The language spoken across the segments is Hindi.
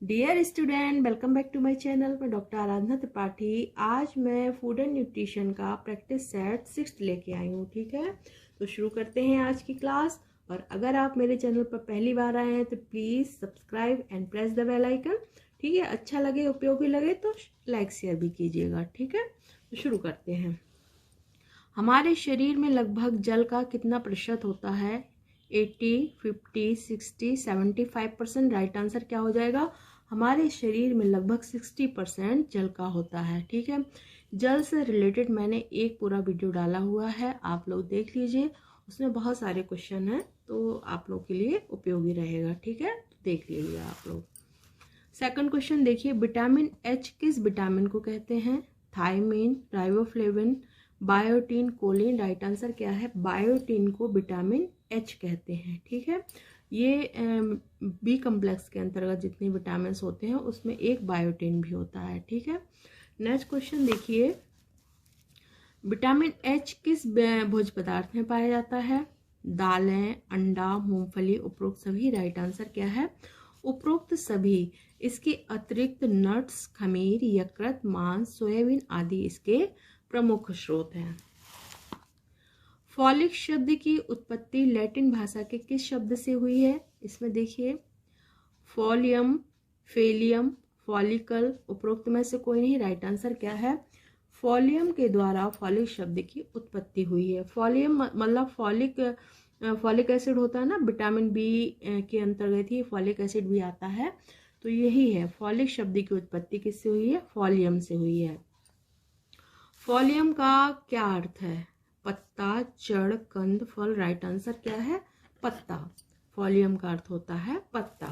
Dear student, welcome back to my channel. मैं डॉक्टर आराधना त्रिपाठी। आज मैं फूड एंड न्यूट्रिशन का प्रैक्टिस सेट 6 लेके आई हूँ। ठीक है, तो शुरू करते हैं आज की क्लास। और अगर आप मेरे चैनल पर पहली बार आए हैं तो please subscribe and press the bell icon. ठीक है, अच्छा लगे, उपयोगी लगे तो लाइक शेयर भी कीजिएगा। ठीक है, तो शुरू करते हैं। हमारे शरीर में लगभग जल का कितना प्रतिशत होता है? 80, 50, 60, 75%। राइट आंसर क्या हो जाएगा? हमारे शरीर में लगभग 60% जल का होता है। ठीक है, जल से रिलेटेड मैंने एक पूरा वीडियो डाला हुआ है, आप लोग देख लीजिए। उसमें बहुत सारे क्वेश्चन हैं, तो आप लोग के लिए उपयोगी रहेगा। ठीक है, देख लीजिए आप लोग। सेकंड क्वेश्चन देखिए, विटामिन एच किस विटामिन को कहते हैं? Thiamine, riboflavin, biotin, choline. Right answer क्या है? बायोटीन को विटामिन एच कहते हैं। ठीक है, ये बी कम्प्लेक्स के अंतर्गत जितने विटामिन होते हैं उसमें एक बायोटीन भी होता है। ठीक है, नेक्स्ट क्वेश्चन देखिए, विटामिन एच किस भोज्य पदार्थ में पाया जाता है? दालें, अंडा, मूंगफली, उपरोक्त सभी। राइट आंसर क्या है? उपरोक्त सभी। इसके अतिरिक्त नट्स, खमीर, यकृत, मांस, सोयाबीन आदि इसके प्रमुख स्रोत हैं। फॉलिक शब्द की उत्पत्ति लैटिन भाषा के किस शब्द से हुई है? इसमें देखिए, फॉलियम, फेलियम, फॉलिकल, उपरोक्त में से कोई नहीं। राइट आंसर क्या है? फॉलियम के द्वारा फॉलिक शब्द की उत्पत्ति हुई है। फॉलियम मतलब फॉलिक एसिड होता है ना, विटामिन बी के अंतर्गत ही फॉलिक एसिड भी आता है, तो यही है। फॉलिक शब्द की उत्पत्ति किससे हुई है? फॉलियम से हुई है। फॉलियम का क्या अर्थ है? पत्ता, जड़, कंद, फल। राइट आंसर क्या है? पत्ता। फॉलियम का अर्थ होता है पत्ता।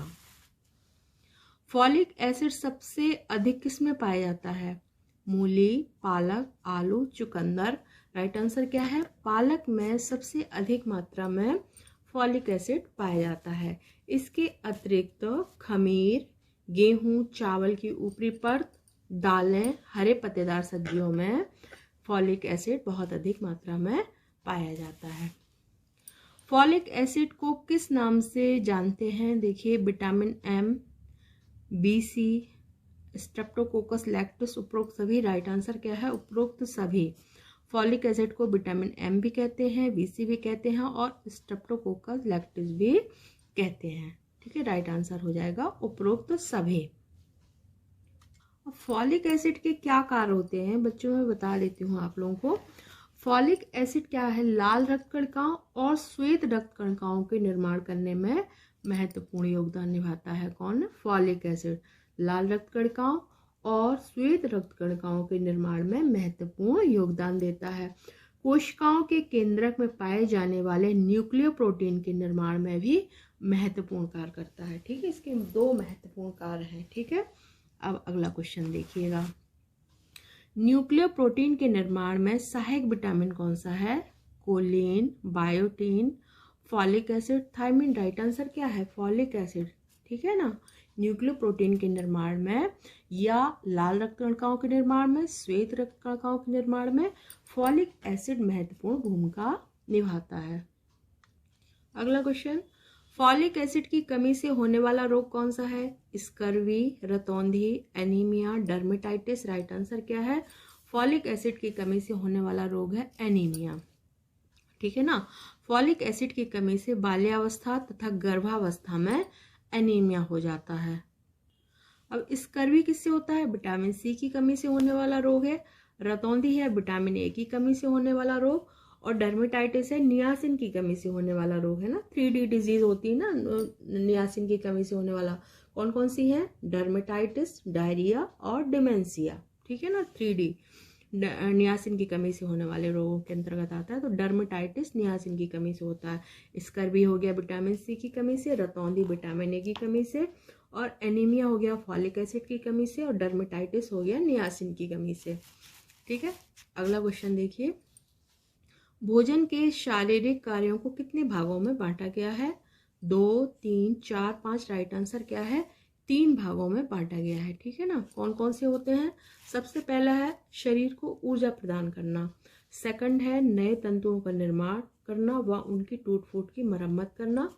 फॉलिक एसिड सबसे अधिक किस में पाया जाता है? मूली, पालक, आलू, चुकंदर। राइट आंसर क्या है? पालक में सबसे अधिक मात्रा में फॉलिक एसिड पाया जाता है। इसके अतिरिक्त खमीर, गेहूं, चावल की ऊपरी परत, दालें, हरे पत्तेदार सब्जियों में फॉलिक एसिड बहुत अधिक मात्रा में पाया जाता है। फॉलिक एसिड को किस नाम से जानते हैं? देखिए, vitamin M, BC, streptococcus lactis, उपरोक्त सभी। राइट आंसर क्या है? उपरोक्त सभी। फॉलिक एसिड को विटामिन एम भी कहते हैं, BC भी कहते हैं और स्ट्रेप्टोकोकस लैक्टिस भी कहते हैं। ठीक है, राइट आंसर हो जाएगा उपरोक्त सभी। फॉलिक एसिड के क्या कार्य होते हैं बच्चों? मैं बता देती हूँ आप लोगों को। फॉलिक एसिड क्या है? लाल रक्त कणिकाओं और श्वेत रक्त कणिकाओं के निर्माण करने में महत्वपूर्ण योगदान निभाता है। कौन? फॉलिक एसिड लाल रक्त कणिकाओं और श्वेत रक्त कणिकाओं के निर्माण में महत्वपूर्ण योगदान देता है। कोशिकाओं के केंद्रक में पाए जाने वाले न्यूक्लियर प्रोटीन के निर्माण में भी महत्वपूर्ण कार्य करता है। ठीक है, इसके 2 महत्वपूर्ण कार्य हैं। ठीक है, अब अगला क्वेश्चन देखिएगा, न्यूक्लियर प्रोटीन के निर्माण में सहायक विटामिन कौन सा है? Choline, biotin, folic acid, thiamine. Right answer क्या है? Folic acid. ठीक है ना, न्यूक्लियर प्रोटीन के निर्माण में या लाल रक्त कणिकाओं के निर्माण में, श्वेत रक्त कणिकाओं के निर्माण में फॉलिक एसिड महत्वपूर्ण भूमिका निभाता है। अगला क्वेश्चन, फॉलिक एसिड की कमी से होने वाला रोग कौन सा है? स्कर्वी, रतौंधी, एनीमिया, डर्मेटाइटिस। राइट आंसर क्या है? फॉलिक एसिड की कमी से होने वाला रोग है एनीमिया। ठीक है ना, फॉलिक एसिड की कमी से बाल्यावस्था तथा गर्भावस्था में एनीमिया हो जाता है। अब स्कर्वी किससे होता है? विटामिन C की कमी से होने वाला रोग है। रतौंधी है विटामिन A की कमी से होने वाला रोग। और डर्मेटाइटिस है नियासिन की कमी से होने वाला रोग, है ना। 3D डिजीज होती है ना नियासिन की कमी से होने वाला। कौन कौन सी है? डर्मेटाइटिस, डायरिया और डिमेंशिया। ठीक है ना, 3D नियासिन की कमी से होने वाले रोगों के अंतर्गत आता है। तो डर्मेटाइटिस नियासिन की कमी से होता है। स्कर्वी हो गया विटामिन C की कमी से, रतौंधी विटामिन A की कमी से, और एनीमिया हो गया फॉलिक एसिड की कमी से, और डर्मेटाइटिस हो गया नियासिन की कमी से। ठीक है, अगला क्वेश्चन देखिए, भोजन के शारीरिक कार्यों को कितने भागों में बांटा गया है? 2, 3, 4, 5। राइट आंसर क्या है? 3 भागों में बांटा गया है। ठीक है ना, कौन कौन से होते हैं? सबसे पहला है शरीर को ऊर्जा प्रदान करना। सेकंड है नए तंतुओं का निर्माण करना व उनकी टूट फूट की मरम्मत करना।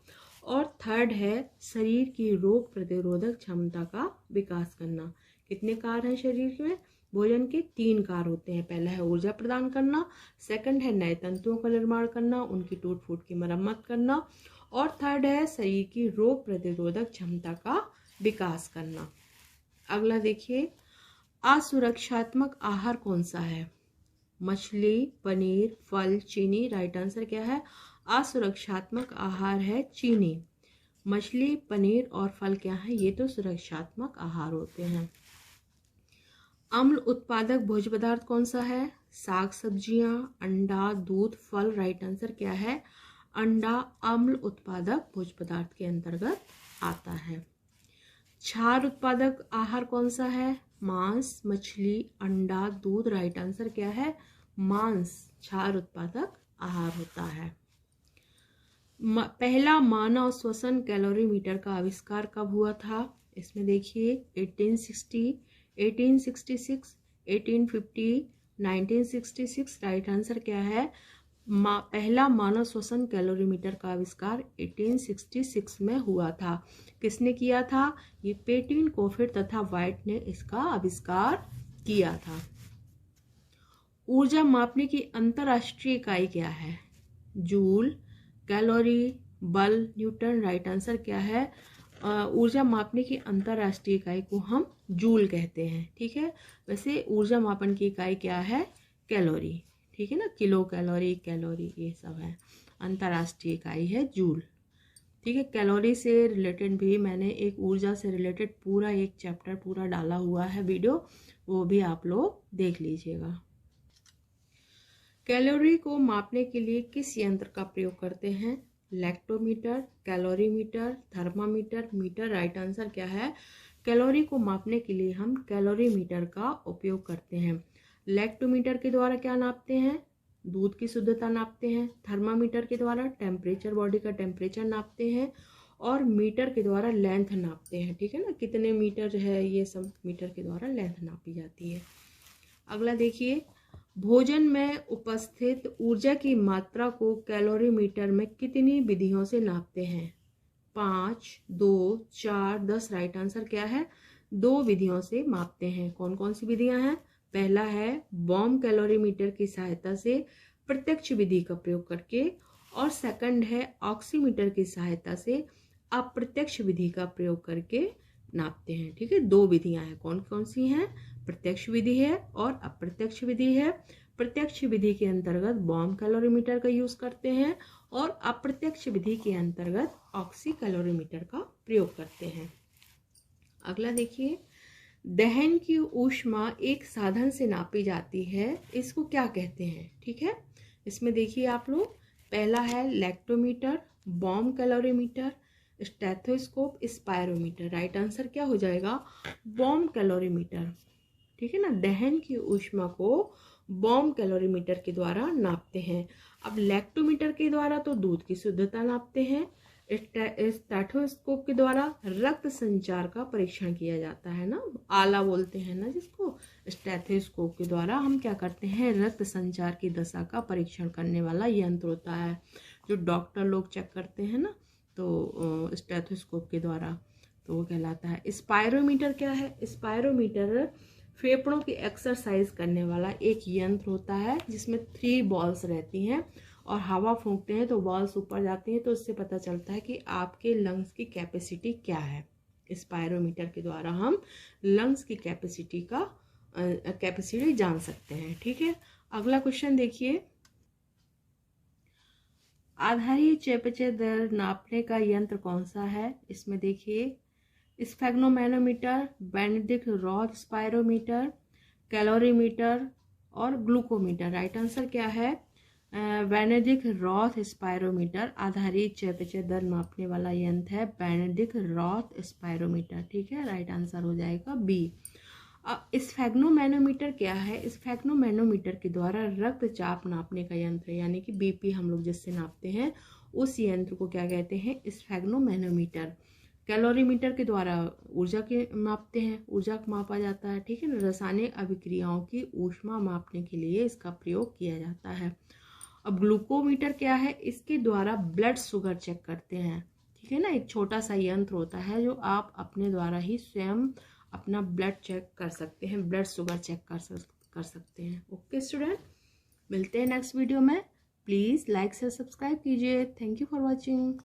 और थर्ड है शरीर की रोग प्रतिरोधक क्षमता का विकास करना। कितने कार्य हैं शरीर में? भोजन के 3 कार्य होते हैं। पहला है ऊर्जा प्रदान करना, सेकंड है नए तंतुओं का निर्माण करना, उनकी टूट फूट की मरम्मत करना, और थर्ड है शरीर की रोग प्रतिरोधक क्षमता का विकास करना। अगला देखिए, असुरक्षात्मक आहार कौन सा है? मछली, पनीर, फल, चीनी। राइट आंसर क्या है? असुरक्षात्मक आहार है चीनी। मछली, पनीर और फल क्या है? ये तो सुरक्षात्मक आहार होते हैं। अम्ल उत्पादक भोज्य पदार्थ कौन सा है? साग सब्जियां, अंडा, दूध, फल। राइट आंसर क्या है? अंडा अम्ल उत्पादक भोज्य पदार्थ के अंतर्गत आता है। क्षार उत्पादक आहार कौन सा है? मांस, मछली, अंडा, दूध। राइट आंसर क्या है? मांस क्षार उत्पादक आहार होता है। पहला मानव श्वसन कैलोरीमीटर का आविष्कार कब हुआ था? इसमें देखिए 1860, 1866, 1850, 1966। राइट आंसर क्या है? पहला मानव श्वसन कैलोरीमीटर का आविष्कार 1866 में हुआ था। किसने किया था? ये पेटिन, कोफिट तथा वाइट ने इसका आविष्कार किया था। ऊर्जा मापने की अंतरराष्ट्रीय इकाई क्या है? जूल, कैलोरी, बल, न्यूटन। राइट आंसर क्या है? ऊर्जा मापने की अंतरराष्ट्रीय इकाई को हम जूल कहते हैं। ठीक है, वैसे ऊर्जा मापन की इकाई क्या है? कैलोरी। ठीक है ना, किलो कैलोरी, कैलोरी, ये सब है। अंतरराष्ट्रीय इकाई है जूल। ठीक है, कैलोरी से रिलेटेड भी मैंने एक ऊर्जा से रिलेटेड पूरा एक चैप्टर पूरा डाला हुआ है वीडियो, वो भी आप लोग देख लीजिएगा। कैलोरी को मापने के लिए किस यंत्र का प्रयोग करते हैं? Lactometer, calorimeter, thermometer, meter. Right answer क्या है? कैलोरी को मापने के लिए हम कैलोरीमीटर का उपयोग करते हैं। लैक्टोमीटर के द्वारा क्या नापते हैं? दूध की शुद्धता नापते हैं। थर्मामीटर के द्वारा टेम्परेचर, बॉडी का टेम्परेचर नापते हैं। और मीटर के द्वारा लेंथ नापते हैं। ठीक है ना, कितने मीटर है ये सब मीटर के द्वारा लेंथ नापी जाती है। अगला देखिए, भोजन में उपस्थित ऊर्जा की मात्रा को कैलोरीमीटर में कितनी विधियों से नापते हैं? 5, 2, 4, 10। राइट आंसर क्या है? 2 विधियों से मापते हैं। कौन कौन सी विधियां हैं? पहला है बॉम कैलोरीमीटर की सहायता से प्रत्यक्ष विधि का प्रयोग करके, और सेकंड है ऑक्सीमीटर की सहायता से अप्रत्यक्ष विधि का प्रयोग करके नापते हैं। ठीक है, 2 विधियां हैं। कौन कौन सी हैं? प्रत्यक्ष विधि है और अप्रत्यक्ष विधि है। प्रत्यक्ष विधि के अंतर्गत बॉम कैलोरीमीटर का यूज करते हैं और अप्रत्यक्ष विधि के अंतर्गत ऑक्सी कैलोरीमीटर का प्रयोग करते हैं। अगला देखिए, दहन की ऊष्मा एक साधन से नापी जाती है, इसको क्या कहते हैं? ठीक है, इसमें देखिए आप लोग, पहला है lactometer, bomb calorimeter, stethoscope, spirometer. Right answer क्या हो जाएगा? Bomb calorimeter. ठीक है ना, दहन की ऊष्मा को बॉम कैलोरीमीटर के द्वारा नापते हैं। अब लैक्टोमीटर के द्वारा तो दूध की शुद्धता नापते हैं। स्टेथोस्कोप के द्वारा रक्त संचार का परीक्षण किया जाता है ना, आला बोलते हैं ना जिसको। स्टेथोस्कोप के द्वारा हम क्या करते हैं? रक्त संचार की दशा का परीक्षण करने वाला यंत्र होता है, जो डॉक्टर लोग चेक करते हैं ना, तो स्टेथोस्कोप के द्वारा, तो वो कहलाता है। स्पायरोमीटर क्या है? स्पायरोमीटर फेफड़ों की एक्सरसाइज करने वाला एक यंत्र होता है, जिसमें 3 बॉल्स रहती हैं और हवा फूंकते हैं तो बॉल्स ऊपर जाती हैं, तो इससे पता चलता है कि आपके लंग्स की कैपेसिटी क्या है। स्पायरोमीटर के द्वारा हम लंग्स की कैपेसिटी जान सकते हैं। ठीक है, अगला क्वेश्चन देखिए, आधारीय चयापचय दर नापने का यंत्र कौन सा है? इसमें देखिए, स्फेग्नोमैनोमीटर, बेनेडिक्ट रॉथ स्पायरोमीटर, कैलोरीमीटर और ग्लूकोमीटर। राइट आंसर क्या है? बेनेडिक्ट रॉथ स्पायरोमीटर आधारित चयापचय दर मापने वाला यंत्र है, बेनेडिक्ट रॉथ स्पायरोमीटर। ठीक है, राइट आंसर हो जाएगा बी। अब स्फेग्नोमैनोमीटर क्या है? स्फेग्नोमैनोमीटर के द्वारा रक्तचाप नापने का यंत्र, यानी कि बीपी हम लोग जिससे नापते हैं, उस यंत्र को क्या कहते हैं? स्फेग्नोमैनोमीटर। कैलोरीमीटर के द्वारा ऊर्जा के मापते हैं, ऊर्जा को मापा जाता है। ठीक है ना, रासायनिक अभिक्रियाओं की ऊष्मा मापने के लिए इसका प्रयोग किया जाता है। अब ग्लूकोमीटर क्या है? इसके द्वारा ब्लड शुगर चेक करते हैं। ठीक है ना। एक छोटा सा यंत्र होता है जो आप अपने द्वारा ही स्वयं अपना ब्लड चेक कर सकते हैं, ब्लड शुगर चेक कर सकते हैं। ओके स्टूडेंट, मिलते हैं नेक्स्ट वीडियो में। प्लीज़ लाइक से सब्सक्राइब कीजिए। Thank you for watching.